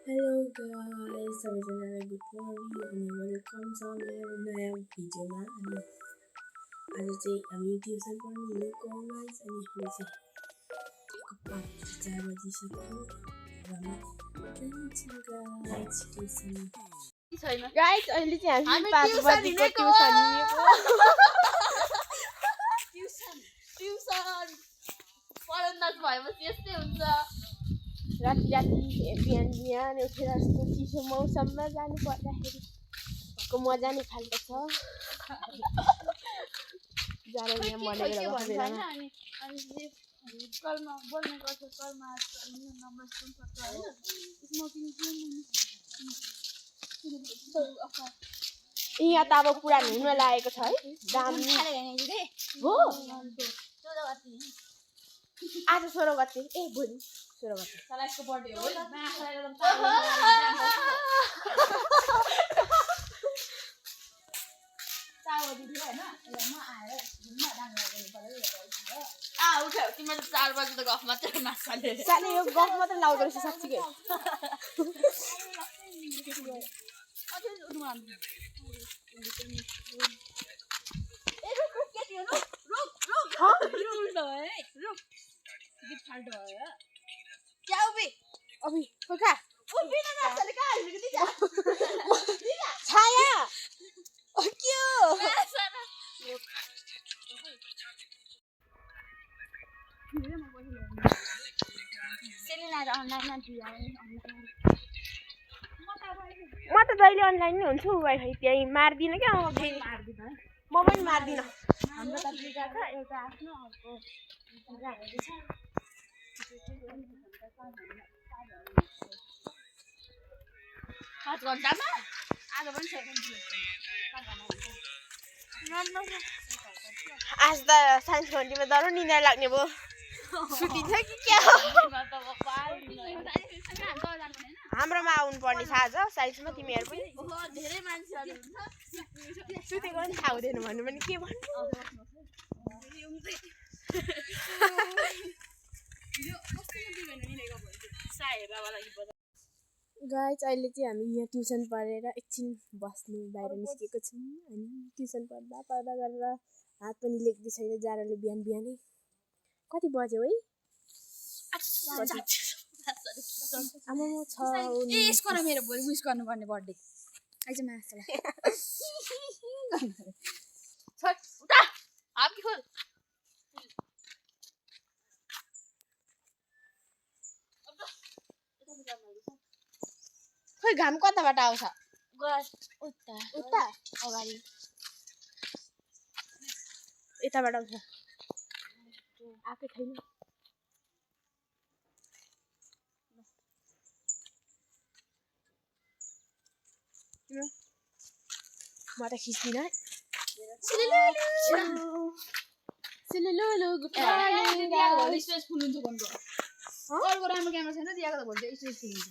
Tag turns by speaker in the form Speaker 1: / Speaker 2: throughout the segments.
Speaker 1: Hello guys सबैजनालाई good morning अनि welcome छ मेरो नयाँ भिडियोमा। अनि आज चाहिँ हामी ट्युसन पढ्नु हिँडेको गाइस। अनि अहिले चाहिँ 4 बजिसक्यो र म जान्छु गाइस ट्युसन।
Speaker 2: छैन
Speaker 3: गाइस अहिले चाहिँ हामी 5 बजेको ट्युसन हिँडेको।
Speaker 2: ट्युसन पढ्दा भएपछि यस्तै हुन्छ।
Speaker 3: राति बिहान उठेर यस्तो चिसो मौसममा जानु पर्दाखेरि को मजा नै खालको छ। जानु यहाँ मनेर बस्दैन।
Speaker 2: अनि कलमा बोल्ने गर्छ कलमा नम्बर पनि सक्छ हैन स्मोकिङ
Speaker 3: यहाँ त अब पुरान हुन लागेको छ है दामी हो। आज 16 गते ए भोलि 16 गते
Speaker 2: सलाइसको बर्थडे हो चाउ दिदी हैन म आएर घुम्न डाङ्गा गर्नु पर्यो उठ्यो तिमीले 4 बजे त गफ मात्रै माछाले
Speaker 3: साले यो गफ मात्र लाउँदो रहेछ साच्चीकै।
Speaker 2: अझै उठ्नु मन ए रुक के थियो रुक है रुक गीत फाल्टो भयो क्या उबी
Speaker 3: अबि खोका
Speaker 2: ओ बिना नाच्ने कहाँ हिँडेको दिजा
Speaker 3: छाया ओ क्यो
Speaker 2: सेलिना र अनलाइनमा दिया
Speaker 3: म त जहिले अनलाइन नै हुन्छु वाइफाई त्यही मार्दिन क्या म फेरि म पनि मार्दिन।
Speaker 2: हाम्रो त दुईटा छ एउटा आफ्नो अर्को राखेको छ 5 घण्टामा आज पनि सेकेन्ड
Speaker 3: आज त साइन्स घन्टीमा डरो निद्रा लाग्ने भयो। सुतिन्छ कि क्या हाम्रोमा आउनु पर्ने छ आज साइन्समा तिमीहरू पनि
Speaker 2: धेरै मान्छेहरू
Speaker 3: सुतेको पनि थाहा हुँदैन भन्नु पनि के भन्नु। गाइस अहिले चाहिँ हामी यहाँ ट्युसन पढेर एकछिन बस्नु बाहिर निस्केको छौँ। अनि ट्युसन पढ्दा गरेर हात पनि लेख्दै छैन जाराले बिहानै। कति बज्यो है आमा म छ
Speaker 2: ए यसको र मेरो भोलि विश गर्नुपर्ने बर्थडे आइज मासला छोड उठा हापी खोल
Speaker 3: खोइ घाम कताबाट आउँछ
Speaker 2: उता
Speaker 3: अगाडि यताबाट आउँछ आकै छैन। म त खिच्दिनँ है। सिलुलुलु गुड मर्निङ
Speaker 2: भोलि स्टेज फुल हुन्छ भन्नु अर्को राम्रो क्यामेरा छैन दिएको त भोलि स्टेज फुल हुन्छ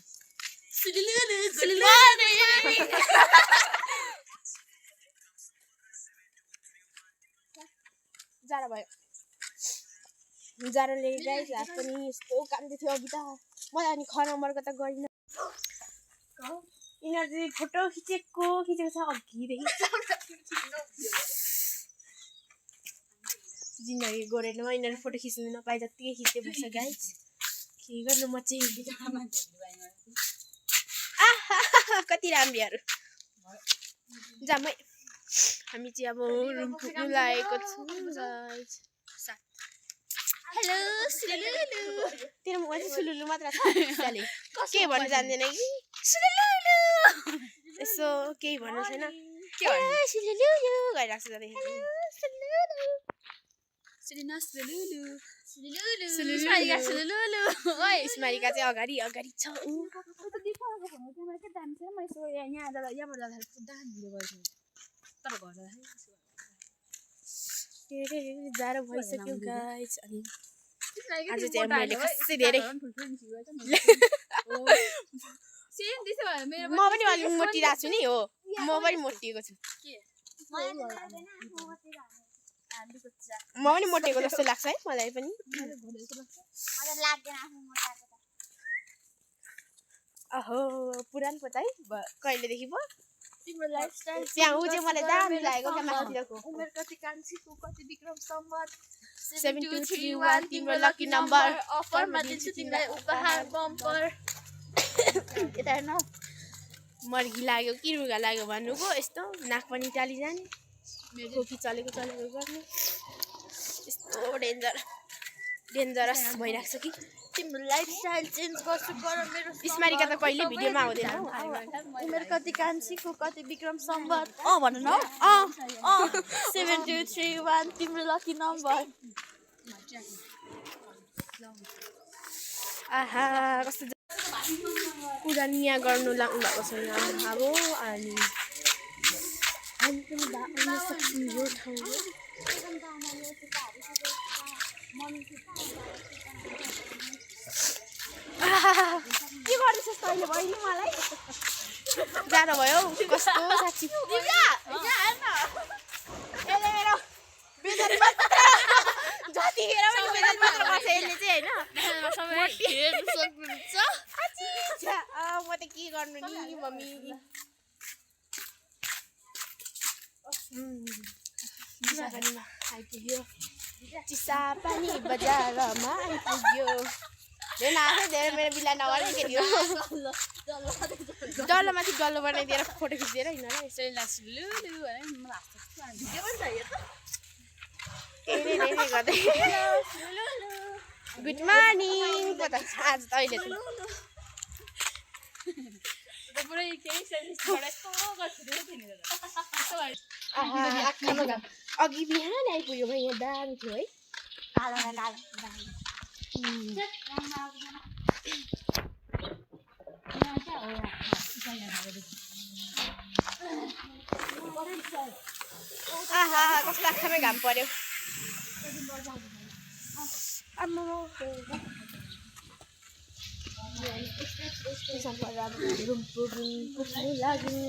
Speaker 3: जाडो भयो जाडोले गाइस हात पनि यस्तो काम्दै थियो अघि त मलाई अनि ख नम्बरको त गरिन। यिनीहरू चाहिँ फोटो खिचेको छ अघिदेखि जिन्दगी गोरेनमा यिनीहरू फोटो खिच्नु नपाए जत्तिकै खिच्दै बस्छ गाइस के गर्नु म चाहिँ कति राम्रीहरू जामै हामी चाहिँ अब रुम पुग्नु लागेको छौँ गाइस।
Speaker 2: हेलो सुलुलु
Speaker 3: तेरो मुखमा चाहिँ सुलुलु मात्र छ साले के भन्नु जान्दैन कि
Speaker 2: सुलुलु
Speaker 3: यसो केही भन्नु छैन
Speaker 2: के भन्नु
Speaker 3: सुलुलु गरिरहेको छ जति
Speaker 2: सुलिना सुलुलु सुलुलु सुलुलु ओइ
Speaker 3: स्मारिका चाहिँ अगाडि छ उ
Speaker 2: त दिपाको फोनमा क्यामेरा के दामी छ म यसो यहाँ जाँदा यहाँबाट जाँदाखेरि पुरा भिडियो गर्छु तर घर
Speaker 3: जाडो भइसक्यो गाइस। अनि आज चाहिँ मैले खासै धेरै म पनि अलिक मोटिरहेको छु नि हो म पनि मोटिएको छु म पनि मोटेको जस्तो लाग्छ है मलाई पनि। अहो पुरानो पो त है कहिलेदेखि पो
Speaker 2: तिम्रो लाइफस्टाइल
Speaker 3: त्यहाँ ऊ चाहिँ मलाई दामी लागेको क्या माथितिरको
Speaker 2: उमेर कति कान्छीको कति विक्रम सम्बत
Speaker 3: 7231 तिम्रो लकी नम्बर
Speaker 2: अफरमा दिन्छु तिमीलाई उपहार बम्पर यता हेर्न
Speaker 3: मर्गी लाग्यो कि रुगा लाग्यो भन्नु पो यस्तो नाक पनि टाली जाने खोकी चलेको गर्ने यस्तो डेन्जरस भइरहेको छ कि
Speaker 2: तिम्रो लाइफस्टाइल चेन्ज गर्छु गर मेरो
Speaker 3: स्मारिका त कहिले भिडियोमा आउँदैन हौ
Speaker 2: उमेर कति कान्छीको कति विक्रम सम्बत भन न 7231 तिम्रो लकी नम्बर
Speaker 3: आहा कस्तो कुरा यहाँ गर्नु लाग्नु भएको छ यहाँ अब अनि हामी पनि आउन सक्छौँ यो ठाउँमा के गर्दैछस् तैँले बहिनी मलाई जाँदा भयो कस्तो साँच्ची यसले मेरो बेजल मात्र जतिखेर पनि बेजल मात्र गर्छ यसले चाहिँ होइन म त के गर्नु नि मम्मी चिसापानीमा आइपुग्यो चिसापानी बजारमा आइपुग्यो धेरै मेरो बिला नगरे के थियो डल्लोमाथि डल्लो बनाइदिएर फोटो खिचिदिएर हिँडेर गर्दै गुड मर्निङ पो त आज त अहिले अघि बिहान आइपुग्यो भाइ यहाँ दामी थियो है आहा कस्तो आँखामै घाम पर्यो रुम पुग्नु लाग्यो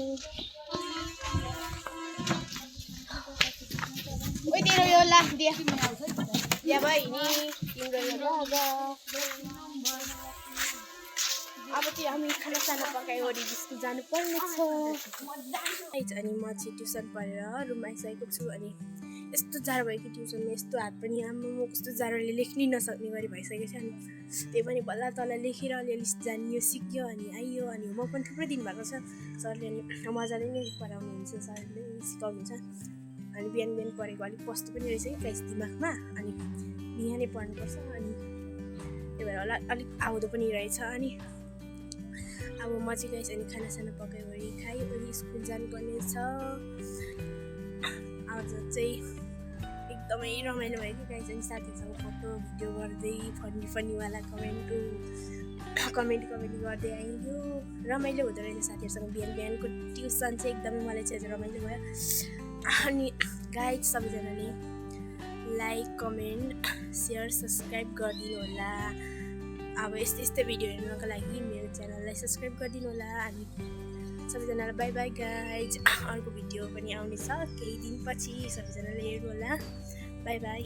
Speaker 3: ओइ तेरो यो लाख दिया बहिनी तिम्रो यो लगा अब चाहिँ हामी खानासाना पकाइवरी स्कुल जानुपर्ने छ अनि म चाहिँ ट्युसन पढेर रुममा आइसकेको छु अनि यस्तो जाडो भयो कि ट्युसनमा यस्तो हात पनि आमा म कस्तो जाडोले लेख्नै नसक्ने गरी भइसकेको छ अनि त्यही पनि बल्ल तल लेखेर अलिअलि जानियो सिक्यो अनि आइयो अनि होमवर्क पनि थुप्रै दिनुभएको छ सरले अनि मजाले नै पढाउनुहुन्छ सरले सिकाउनुहुन्छ अनि बिहान पढेको अलिक कस्तो पनि रहेछ कि गाइस दिमागमा अनि बिहानै पढ्नुपर्छ अनि त्यही भएर होला अलिक आउँदो पनि रहेछ अनि अब म चाहिँ गाइस अनि खानासाना पकाइवरी खाइवरी स्कुल जानुपर्ने छ आज चाहिँ एकदमै रमाइलो भयो कि गाइस अनि साथीहरूसँग फोटो भिडियो गर्दै फनीवाला कमेन्ट गर्दै आइयो रमाइलो हुँदो रहेछ साथीहरूसँग बिहानको ट्युसन चाहिँ एकदमै मलाई चाहिँ रमाइलो भयो अनि गाइस सबैजनाले लाइक कमेन्ट सेयर सब्सक्राइब गरिदिनु होला अब यस्तै भिडियो हेर्नको लागि मेरो च्यानललाई सब्सक्राइब गरिदिनु होला अनि सबैजनालाई बाई बाई गाइज अर्को भिडियो पनि आउनेछ केही दिनपछि सबैजनाले हेर्नु होला बाई बाई